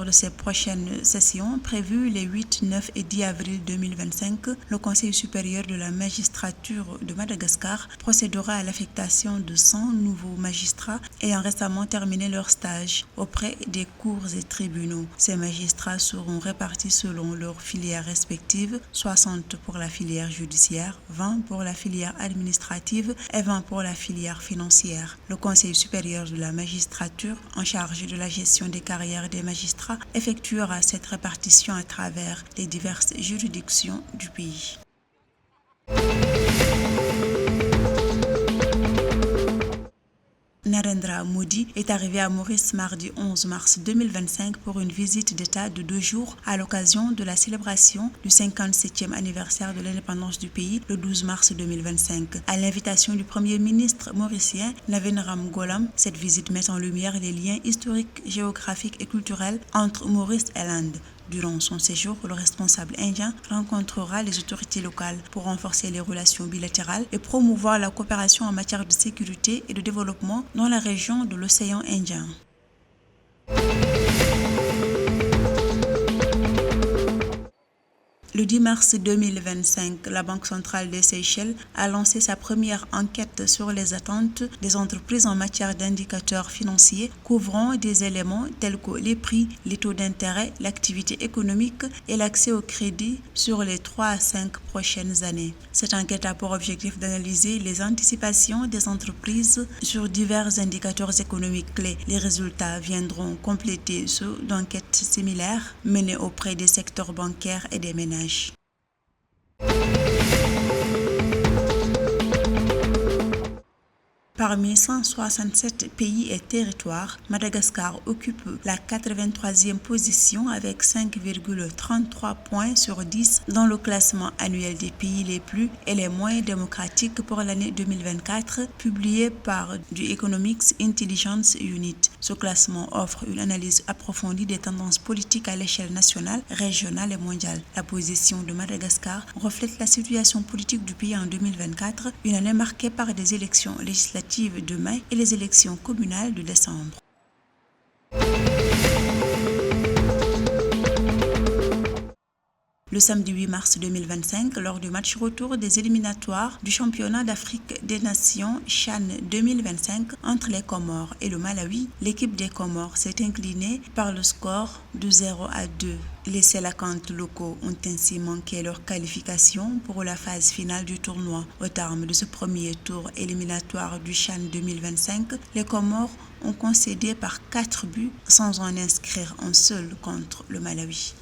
de ses prochaines sessions, prévues les 8, 9 et 10 avril 2025, le Conseil supérieur de la magistrature de Madagascar procédera à l'affectation de 100 nouveaux magistrats ayant récemment terminé leur stage auprès des cours et tribunaux. Ces magistrats seront répartis selon leurs filières respectives, 60 pour la filière judiciaire, 20 pour la filière administrative et 20 pour la filière financière. Le Conseil supérieur de la magistrature, en charge de la gestion des carrières des magistrats, effectuera cette répartition à travers les diverses juridictions du pays. Narendra Modi est arrivé à Maurice mardi 11 mars 2025 pour une visite d'État de 2 jours à l'occasion de la célébration du 57e anniversaire de l'indépendance du pays le 12 mars 2025. À l'invitation du Premier ministre mauricien Navin Ramgoolam, cette visite met en lumière les liens historiques, géographiques et culturels entre Maurice et l'Inde. Durant son séjour, le responsable indien rencontrera les autorités locales pour renforcer les relations bilatérales et promouvoir la coopération en matière de sécurité et de développement dans la région de l'océan Indien. Le 10 mars 2025, la Banque centrale des Seychelles a lancé sa première enquête sur les attentes des entreprises en matière d'indicateurs financiers couvrant des éléments tels que les prix, les taux d'intérêt, l'activité économique et l'accès au crédit sur les 3 à 5 prochaines années. Cette enquête a pour objectif d'analyser les anticipations des entreprises sur divers indicateurs économiques clés. Les résultats viendront compléter ceux d'enquêtes similaires menées auprès des secteurs bancaires et des ménages. Parmi 167 pays et territoires, Madagascar occupe la 83e position avec 5,33 points sur 10 dans le classement annuel des pays les plus et les moins démocratiques pour l'année 2024, publié par du Economics Intelligence Unit. Ce classement offre une analyse approfondie des tendances politiques à l'échelle nationale, régionale et mondiale. La position de Madagascar reflète la situation politique du pays en 2024, une année marquée par des élections législatives de mai et les élections communales de décembre. Le samedi 8 mars 2025, lors du match retour des éliminatoires du championnat d'Afrique des Nations CHAN 2025 entre les Comores et le Malawi, l'équipe des Comores s'est inclinée par le score de 0-2. Les Sélacantes locaux ont ainsi manqué leur qualification pour la phase finale du tournoi. Au terme de ce premier tour éliminatoire du CHAN 2025, les Comores ont concédé par 4 buts sans en inscrire un seul contre le Malawi.